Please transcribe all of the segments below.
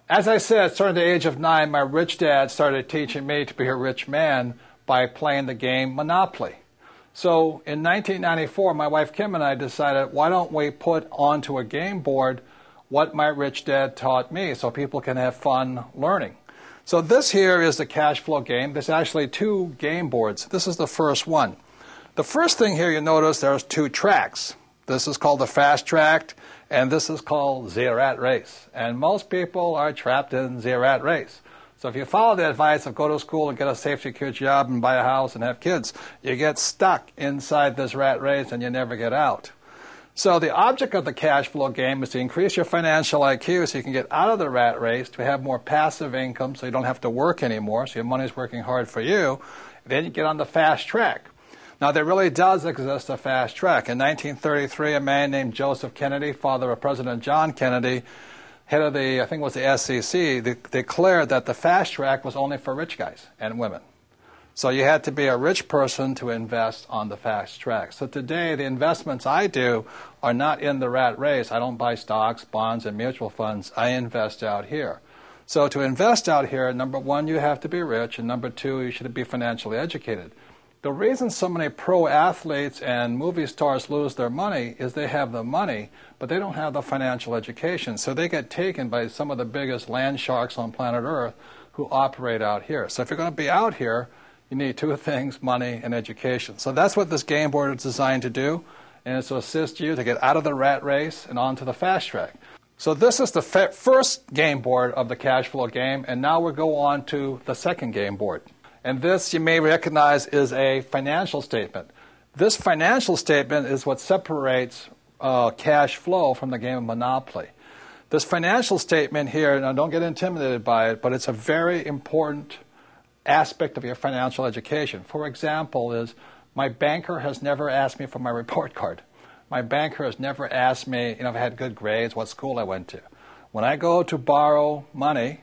As I said, starting at the age of 9, my rich dad started teaching me to be a rich man by playing the game Monopoly. So in 1994, my wife Kim and I decided, why don't we put onto a game board what my rich dad taught me so people can have fun learning. So this here is the cash flow game. There's actually 2 game boards. This is the first one. The first thing here you notice there's 2 tracks. This is called the fast track, and this is called the rat race. And most people are trapped in the rat race. So if you follow the advice of go to school and get a safe, secure job and buy a house and have kids, you get stuck inside this rat race and you never get out. So the object of the cash flow game is to increase your financial IQ so you can get out of the rat race, to have more passive income so you don't have to work anymore, so your money's working hard for you. Then you get on the fast track. Now, there really does exist a fast track. In 1933, a man named Joseph Kennedy, father of President John Kennedy, head of the, I think it was the SEC, declared that the fast track was only for rich guys and women. So you had to be a rich person to invest on the fast track. So today, the investments I do are not in the rat race. I don't buy stocks, bonds, and mutual funds. I invest out here. So to invest out here, number one, you have to be rich, and number two, you should be financially educated. The reason so many pro athletes and movie stars lose their money is they have the money, but they don't have the financial education. So they get taken by some of the biggest land sharks on planet Earth who operate out here. So if you're going to be out here, you need 2 things, money and education. So that's what this game board is designed to do, and it's to assist you to get out of the rat race and onto the fast track. So this is the first game board of the cash flow game, and now we'll go on to the second game board. And this, you may recognize, is a financial statement. This financial statement is what separates cash flow from the game of Monopoly. This financial statement here, now don't get intimidated by it, but it's a very important aspect of your financial education. For example, is my banker has never asked me for my report card. My banker has never asked me, if I had good grades, what school I went to. When I go to borrow money,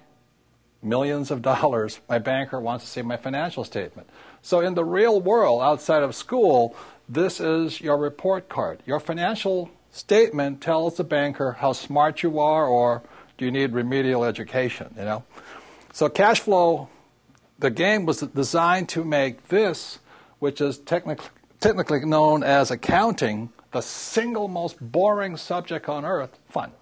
millions of dollars, my banker wants to see my financial statement. So in the real world, outside of school, this is your report card. Your financial statement tells the banker how smart you are, or do you need remedial education, So cash flow, the game was designed to make this, which is technically known as accounting, the single most boring subject on earth, fun.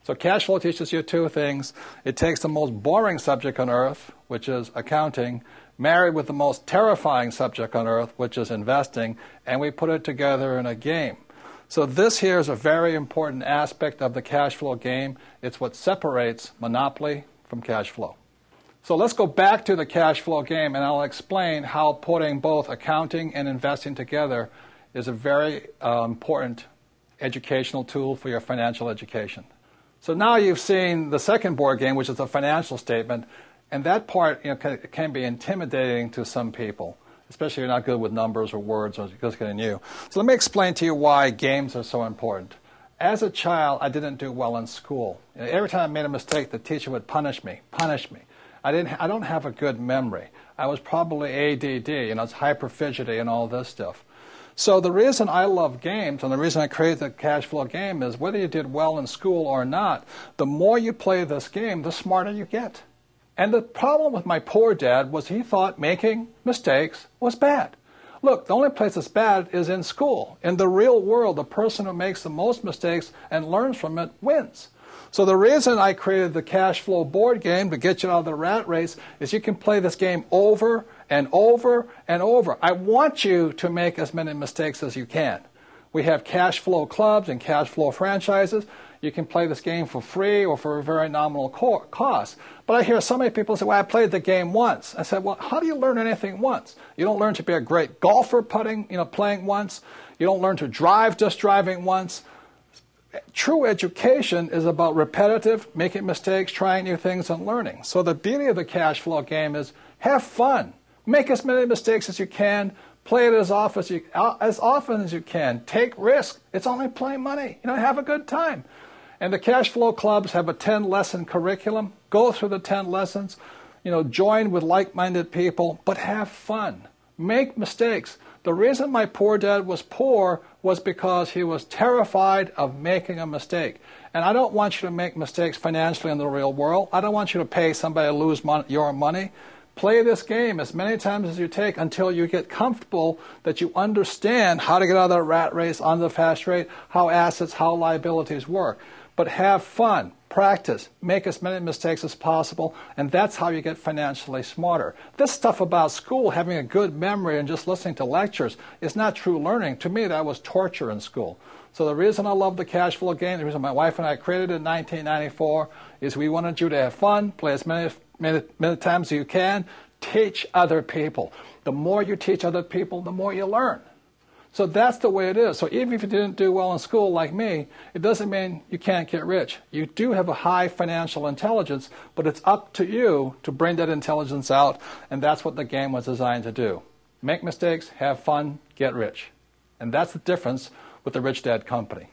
So cash flow teaches you 2 things. It takes the most boring subject on earth, which is accounting, married with the most terrifying subject on earth, which is investing, and we put it together in a game. So this here is a very important aspect of the cash flow game. It's what separates Monopoly from cash flow. So let's go back to the cash flow game, and I'll explain how putting both accounting and investing together is a very important educational tool for your financial education. So now you've seen the second board game, which is a financial statement, and that part can be intimidating to some people, especially if you're not good with numbers or words or just getting new. So let me explain to you why games are so important. As a child, I didn't do well in school. Every time I made a mistake, the teacher would punish me. I don't have a good memory. I was probably ADD, it's hyperfidgety and all this stuff. So the reason I love games and the reason I created the cash flow game is whether you did well in school or not, the more you play this game, the smarter you get. And the problem with my poor dad was he thought making mistakes was bad. Look, the only place it's bad is in school. In the real world, the person who makes the most mistakes and learns from it wins. So the reason I created the cash flow board game to get you out of the rat race is you can play this game over and over and over. I want you to make as many mistakes as you can. We have cash flow clubs and cash flow franchises. You can play this game for free or for a very nominal cost. But I hear so many people say, well, I played the game once. I said, well, how do you learn anything once? You don't learn to be a great golfer playing once. You don't learn to drive just driving once. True education is about repetitive, making mistakes, trying new things, and learning. So the beauty of the cash flow game is have fun. Make as many mistakes as you can. Play it as often as you can. Take risks. It's only playing money. Have a good time. And the cash flow clubs have a 10-lesson curriculum. Go through the 10 lessons. Join with like-minded people, but have fun. Make mistakes. The reason my poor dad was poor was because he was terrified of making a mistake. And I don't want you to make mistakes financially in the real world. I don't want you to pay somebody to lose your money. Play this game as many times as you take until you get comfortable that you understand how to get out of the rat race, onto the fast rate, how assets, how liabilities work. But have fun, practice, make as many mistakes as possible, and that's how you get financially smarter. This stuff about school, having a good memory and just listening to lectures, is not true learning. To me, that was torture in school. So the reason I love the cash flow game, the reason my wife and I created it in 1994, is we wanted you to have fun, play as many times as you can, teach other people. The more you teach other people, the more you learn. So that's the way it is. So even if you didn't do well in school like me, it doesn't mean you can't get rich. You do have a high financial intelligence, but it's up to you to bring that intelligence out, and that's what the game was designed to do. Make mistakes, have fun, get rich. And that's the difference with the Rich Dad Company.